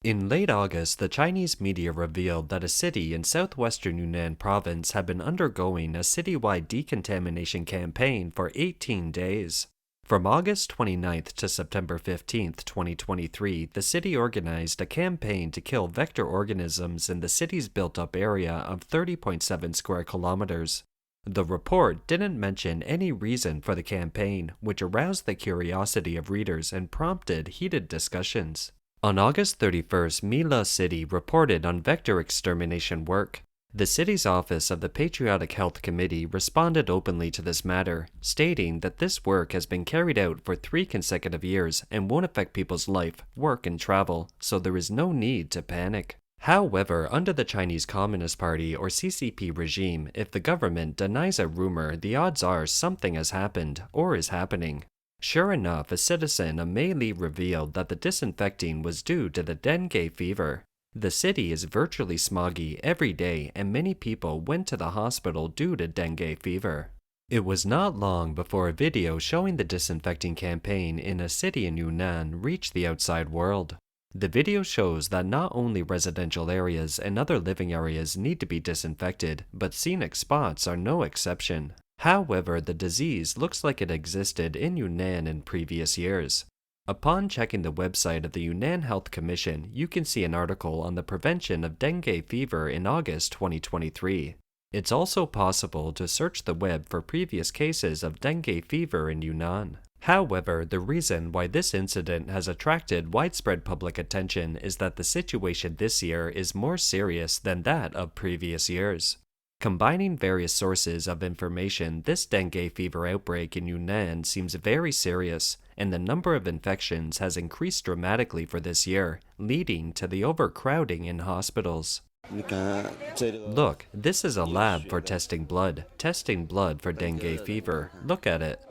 In late August, the Chinese media revealed that a city in southwestern Yunnan province had been undergoing a citywide decontamination campaign for 18 days. From August 29th to September 15th, 2023, the city organized a campaign to kill vector organisms in the city's built-up area of 30.7 square kilometers. The report didn't mention any reason for the campaign, which aroused the curiosity of readers and prompted heated discussions. On August 31st, Mila City reported on vector extermination work. The city's office of the Patriotic Health Committee responded openly to this matter, stating that this work has been carried out for 3 consecutive years and won't affect people's life, work, and travel, so there is no need to panic. However, under the Chinese Communist Party or CCP regime, if the government denies a rumor, the odds are something has happened or is happening. Sure enough, a citizen of Meili revealed that the disinfecting was due to the dengue fever. The city is virtually smoggy every day, and many people went to the hospital due to dengue fever. It was not long before a video showing the disinfecting campaign in a city in Yunnan reached the outside world. The video shows that not only residential areas and other living areas need to be disinfected, but scenic spots are no exception. However, the disease looks like it existed in Yunnan in previous years. Upon checking the website of the Yunnan Health Commission, you can see an article on the prevention of dengue fever in August 2023. It's also possible to search the web for previous cases of dengue fever in Yunnan. However, the reason why this incident has attracted widespread public attention is that the situation this year is more serious than that of previous years. Combining various sources of information, this dengue fever outbreak in Yunnan seems very serious, and the number of infections has increased dramatically for this year, leading to the overcrowding in hospitals. Look, this is a lab for testing blood for dengue fever. Look at it.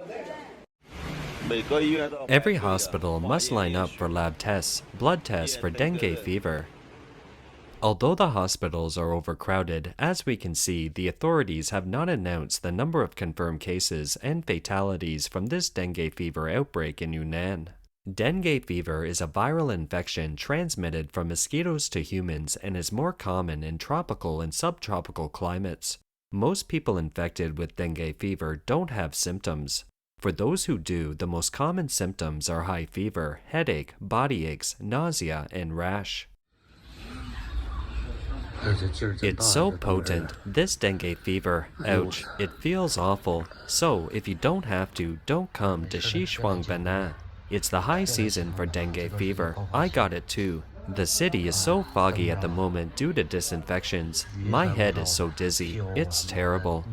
Every hospital must line up for lab tests, blood tests for dengue fever. Although the hospitals are overcrowded, as we can see, the authorities have not announced the number of confirmed cases and fatalities from this dengue fever outbreak in Yunnan. Dengue fever is a viral infection transmitted from mosquitoes to humans and is more common in tropical and subtropical climates. Most people infected with dengue fever don't have symptoms. For those who do, the most common symptoms are high fever, headache, body aches, nausea, and rash. It's so potent, this dengue fever. Ouch, it feels awful. So, if you don't have to, don't come to Xishuangbanna. It's the high season for dengue fever. I got it too. The city is so foggy at the moment due to disinfections. My head is so dizzy. It's terrible.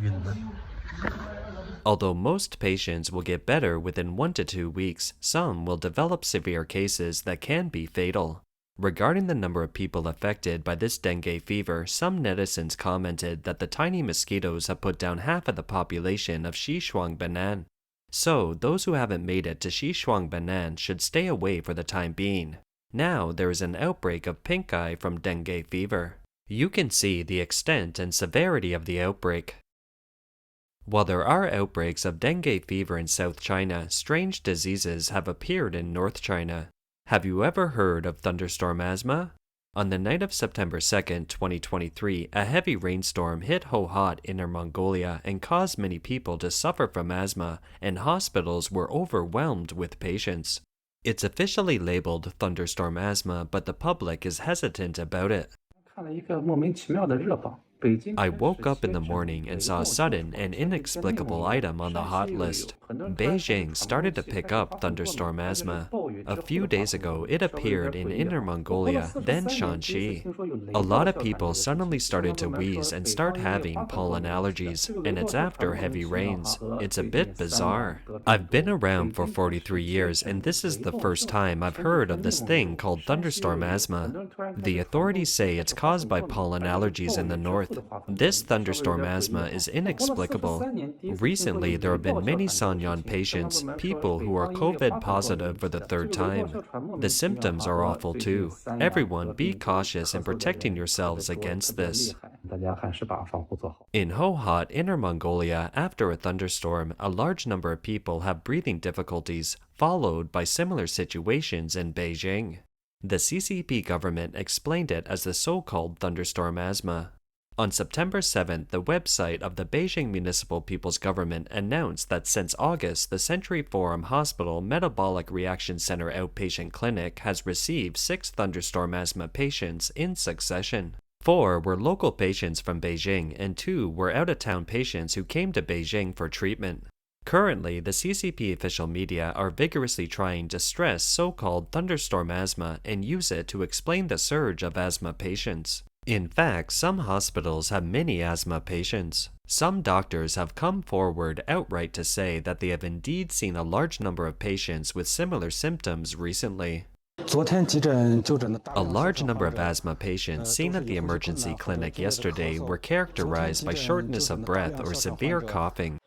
Although most patients will get better within 1 to 2 weeks, some will develop severe cases that can be fatal. Regarding the number of people affected by this dengue fever, some netizens commented that the tiny mosquitoes have put down half of the population of Xishuangbanna. So, those who haven't made it to Xishuangbanna should stay away for the time being. Now, there is an outbreak of pink eye from dengue fever. You can see the extent and severity of the outbreak. While there are outbreaks of dengue fever in South China, strange diseases have appeared in North China. Have you ever heard of thunderstorm asthma? On the night of September 2nd, 2023, a heavy rainstorm hit Hohhot, Inner Mongolia, and caused many people to suffer from asthma, and hospitals were overwhelmed with patients. It's officially labeled thunderstorm asthma, but the public is hesitant about it. I woke up in the morning and saw a sudden and inexplicable item on the hot list. Beijing started to pick up thunderstorm asthma. A few days ago, it appeared in Inner Mongolia, then Shanxi. A lot of people suddenly started to wheeze and start having pollen allergies, and it's after heavy rains. It's a bit bizarre. I've been around for 43 years, and this is the first time I've heard of this thing called thunderstorm asthma. The authorities say it's caused by pollen allergies in the north. This thunderstorm asthma is inexplicable. Recently, there have been many Sanyan patients, people who are COVID positive for the 3rd time. The symptoms are awful too. Everyone be cautious in protecting yourselves against this. In Hohhot, Inner Mongolia, after a thunderstorm, a large number of people have breathing difficulties, followed by similar situations in Beijing. The CCP government explained it as the so-called thunderstorm asthma. On September 7th, the website of the Beijing Municipal People's Government announced that since August, the Century Forum Hospital Metabolic Reaction Center outpatient clinic has received 6 thunderstorm asthma patients in succession. 4 were local patients from Beijing and 2 were out-of-town patients who came to Beijing for treatment. Currently, the CCP official media are vigorously trying to stress so-called thunderstorm asthma and use it to explain the surge of asthma patients. In fact, some hospitals have many asthma patients. Some doctors have come forward outright to say that they have indeed seen a large number of patients with similar symptoms recently. A large number of asthma patients seen at the emergency clinic yesterday were characterized by shortness of breath or severe coughing.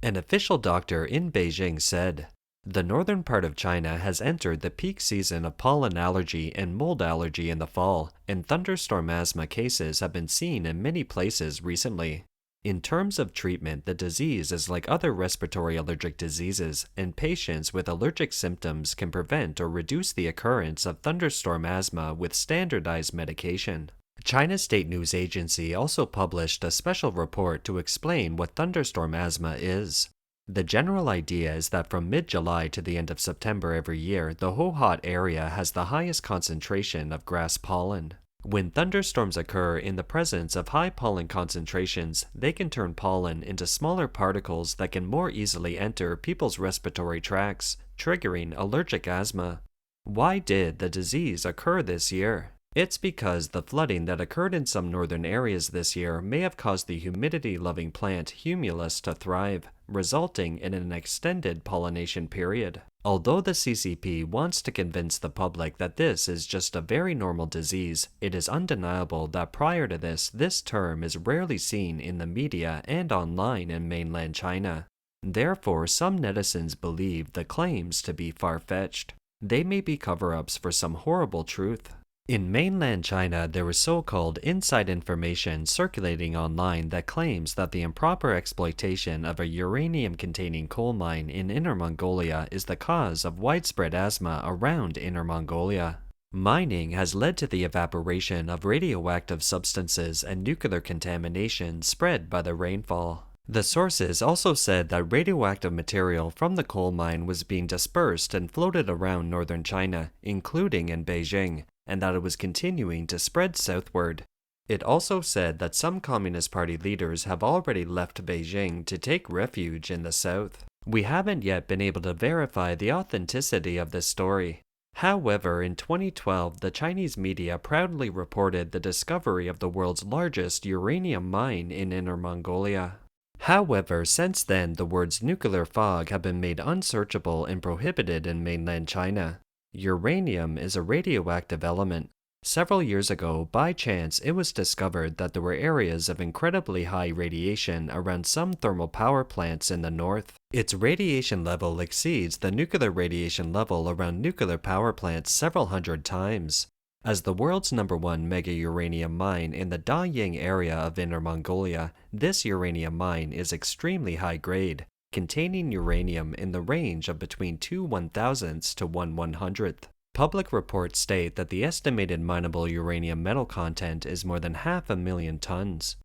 An official doctor in Beijing said, "The northern part of China has entered the peak season of pollen allergy and mold allergy in the fall, and thunderstorm asthma cases have been seen in many places recently. In terms of treatment, the disease is like other respiratory allergic diseases, and patients with allergic symptoms can prevent or reduce the occurrence of thunderstorm asthma with standardized medication." China's state news agency also published a special report to explain what thunderstorm asthma is. The general idea is that from mid-July to the end of September every year, the Ho-Hot area has the highest concentration of grass pollen. When thunderstorms occur in the presence of high pollen concentrations, they can turn pollen into smaller particles that can more easily enter people's respiratory tracts, triggering allergic asthma. Why did the disease occur this year? It's because the flooding that occurred in some northern areas this year may have caused the humidity-loving plant humulus to thrive, resulting in an extended pollination period. Although the CCP wants to convince the public that this is just a very normal disease, it is undeniable that prior to this term is rarely seen in the media and online in mainland China. Therefore, some netizens believe the claims to be far-fetched. They may be cover-ups for some horrible truth. In mainland China, there is so-called inside information circulating online that claims that the improper exploitation of a uranium-containing coal mine in Inner Mongolia is the cause of widespread asthma around Inner Mongolia. Mining has led to the evaporation of radioactive substances and nuclear contamination spread by the rainfall. The sources also said that radioactive material from the coal mine was being dispersed and floated around northern China, including in Beijing, and that it was continuing to spread southward. It also said that some Communist Party leaders have already left Beijing to take refuge in the south. We haven't yet been able to verify the authenticity of this story. However, in 2012, the Chinese media proudly reported the discovery of the world's largest uranium mine in Inner Mongolia. However, since then, the words nuclear fog have been made unsearchable and prohibited in mainland China. Uranium is a radioactive element. Several years ago, by chance, it was discovered that there were areas of incredibly high radiation around some thermal power plants in the north. Its radiation level exceeds the nuclear radiation level around nuclear power plants several hundred times. As the world's #1 mega-uranium mine in the Daying area of Inner Mongolia, this uranium mine is extremely high grade, containing uranium in the range of between 2 1,000ths to 1 100th. Public reports state that the estimated mineable uranium metal content is more than 500,000 tons.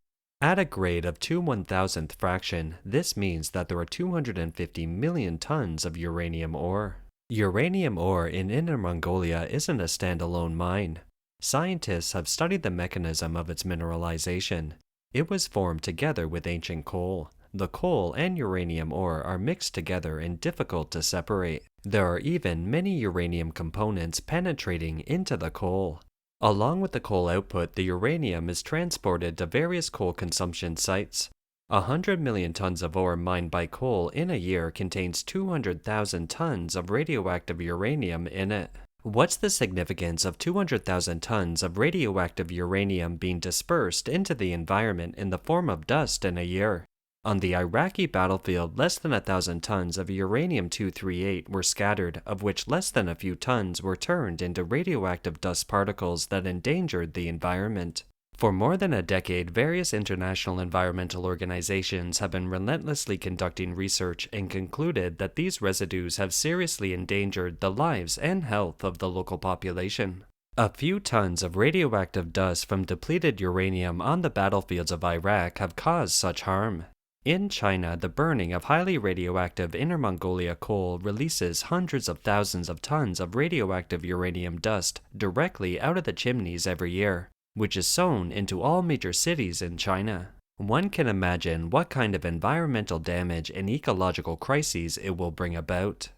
At a grade of 2 1,000th fraction, this means that there are 250 million tons of uranium ore. Uranium ore in Inner Mongolia isn't a standalone mine. Scientists have studied the mechanism of its mineralization. It was formed together with ancient coal. The coal and uranium ore are mixed together and difficult to separate. There are even many uranium components penetrating into the coal. Along with the coal output, the uranium is transported to various coal consumption sites. 100 million tons of ore mined by coal in a year contains 200,000 tons of radioactive uranium in it. What's the significance of 200,000 tons of radioactive uranium being dispersed into the environment in the form of dust in a year? On the Iraqi battlefield, less than 1,000 tons of uranium-238 were scattered, of which less than a few tons were turned into radioactive dust particles that endangered the environment. For more than a decade, various international environmental organizations have been relentlessly conducting research and concluded that these residues have seriously endangered the lives and health of the local population. A few tons of radioactive dust from depleted uranium on the battlefields of Iraq have caused such harm. In China, the burning of highly radioactive Inner Mongolia coal releases hundreds of thousands of tons of radioactive uranium dust directly out of the chimneys every year, which is sown into all major cities in China. One can imagine what kind of environmental damage and ecological crises it will bring about.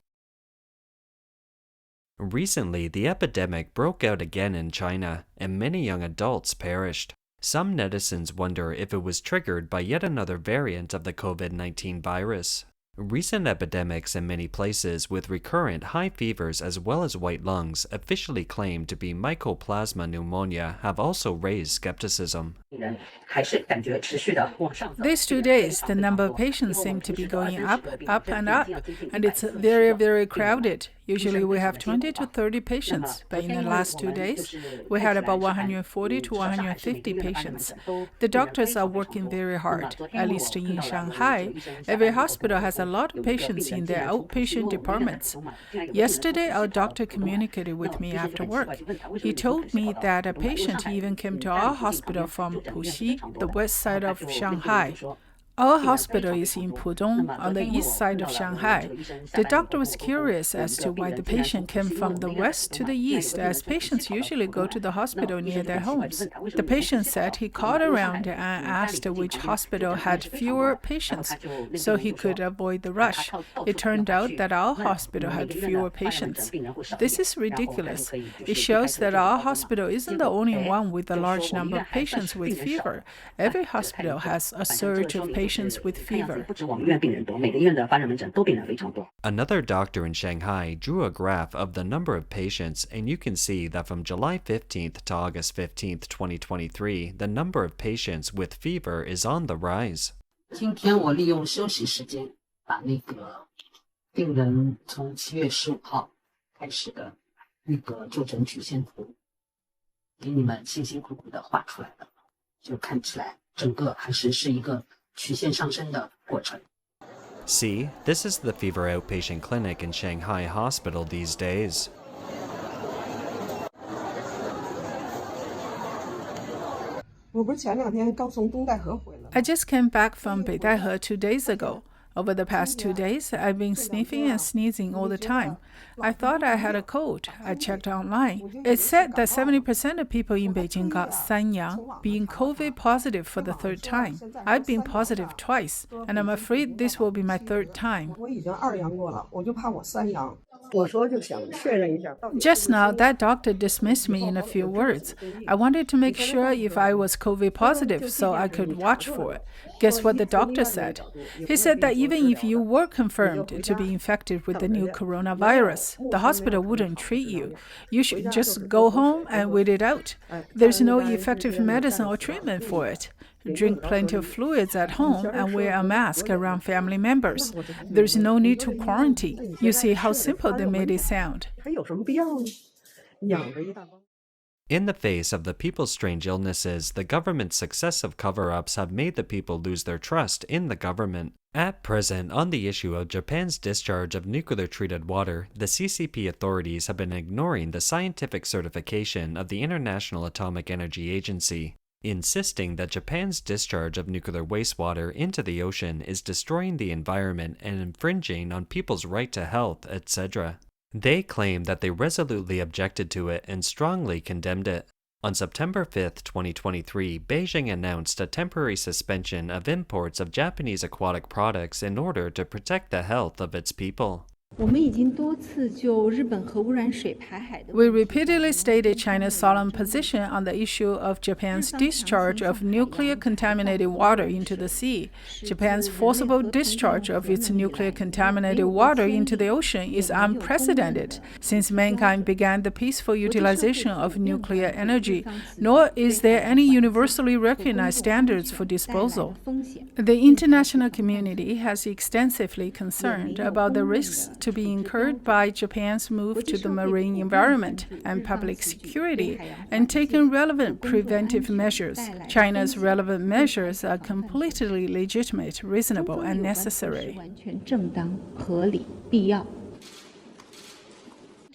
Recently, the epidemic broke out again in China, and many young adults perished. Some netizens wonder if it was triggered by yet another variant of the COVID-19 virus. Recent epidemics in many places with recurrent high fevers as well as white lungs, officially claimed to be mycoplasma pneumonia, have also raised skepticism. These 2 days, the number of patients seem to be going up, and up, and it's very, very crowded. Usually we have 20 to 30 patients, but in the last 2 days, we had about 140 to 150 patients. The doctors are working very hard, at least in Shanghai. Every hospital has a lot of patients in their outpatient departments. Yesterday, our doctor communicated with me after work. He told me that a patient even came to our hospital from Puxi, the west side of Shanghai. Our hospital is in Pudong, on the east side of Shanghai. The doctor was curious as to why the patient came from the west to the east, as patients usually go to the hospital near their homes. The patient said he called around and asked which hospital had fewer patients, so he could avoid the rush. It turned out that our hospital had fewer patients. This is ridiculous. It shows that our hospital isn't the only one with a large number of patients with fever. Every hospital has a surge of patients with fever. Another doctor in Shanghai drew a graph of the number of patients, and you can see that from July 15th to August 15th, 2023, the number of patients with fever is on the rise. 今天我利用休息时间，把那个病人从7月15号开始的那个就诊曲线图，给你们辛辛苦苦的画出来了，就看起来整个还是一个曲线上升的过程。 See, this is the fever outpatient clinic in Shanghai Hospital these days. I just came back from Beidaihe 2 days ago. Over the past 2 days, I've been sniffing and sneezing all the time. I thought I had a cold. I checked online. It said that 70% of people in Beijing got Sanyang, being COVID positive for the 3rd time. I've been positive twice, and I'm afraid this will be my 3rd time. Just now, that doctor dismissed me in a few words. I wanted to make sure if I was COVID positive so I could watch for it. Guess what the doctor said? He said that even if you were confirmed to be infected with the new coronavirus, the hospital wouldn't treat you. You should just go home and wait it out. There's no effective medicine or treatment for it. Drink plenty of fluids at home and wear a mask around family members. There's no need to quarantine. You see how simple they made it sound. In the face of the people's strange illnesses, the government's successive cover-ups have made the people lose their trust in the government. At present, on the issue of Japan's discharge of nuclear-treated water, the CCP authorities have been ignoring the scientific certification of the International Atomic Energy Agency, insisting that Japan's discharge of nuclear wastewater into the ocean is destroying the environment and infringing on people's right to health, etc. They claim that they resolutely objected to it and strongly condemned it. On September 5, 2023, Beijing announced a temporary suspension of imports of Japanese aquatic products in order to protect the health of its people. We repeatedly stated China's solemn position on the issue of Japan's discharge of nuclear-contaminated water into the sea. Japan's forcible discharge of its nuclear-contaminated water into the ocean is unprecedented since mankind began the peaceful utilization of nuclear energy, nor is there any universally recognized standards for disposal. The international community has extensively concerned about the risks to to be incurred by Japan's move to the marine environment and public security and taken relevant preventive measures. China's relevant measures are completely legitimate, reasonable, and necessary.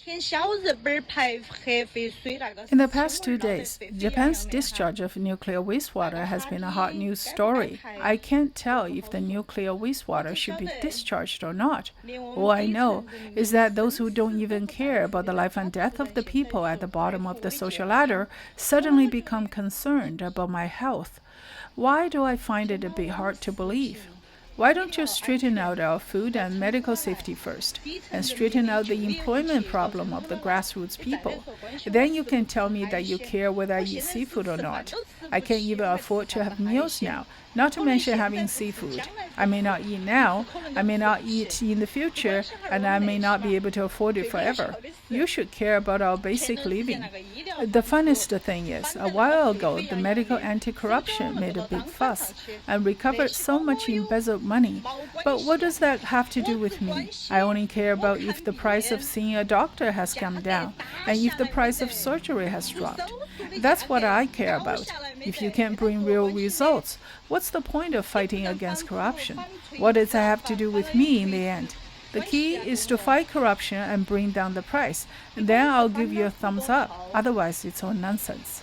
In the past 2 days, Japan's discharge of nuclear wastewater has been a hot news story. I can't tell if the nuclear wastewater should be discharged or not. All I know is that those who don't even care about the life and death of the people at the bottom of the social ladder suddenly become concerned about my health. Why do I find it a bit hard to believe? Why don't you straighten out our food and medical safety first, and straighten out the employment problem of the grassroots people? Then you can tell me that you care whether I eat seafood or not. I can't even afford to have meals now, not to mention having seafood. I may not eat now, I may not eat in the future, and I may not be able to afford it forever. You should care about our basic living. The funniest thing is, a while ago, the medical anti-corruption made a big fuss and recovered so much embezzled money. But what does that have to do with me? I only care about if the price of seeing a doctor has come down and if the price of surgery has dropped. That's what I care about. If you can't bring real results, what's the point of fighting against corruption? What does that have to do with me in the end? The key is to fight corruption and bring down the price. And then I'll give you a thumbs up. Otherwise, it's all nonsense.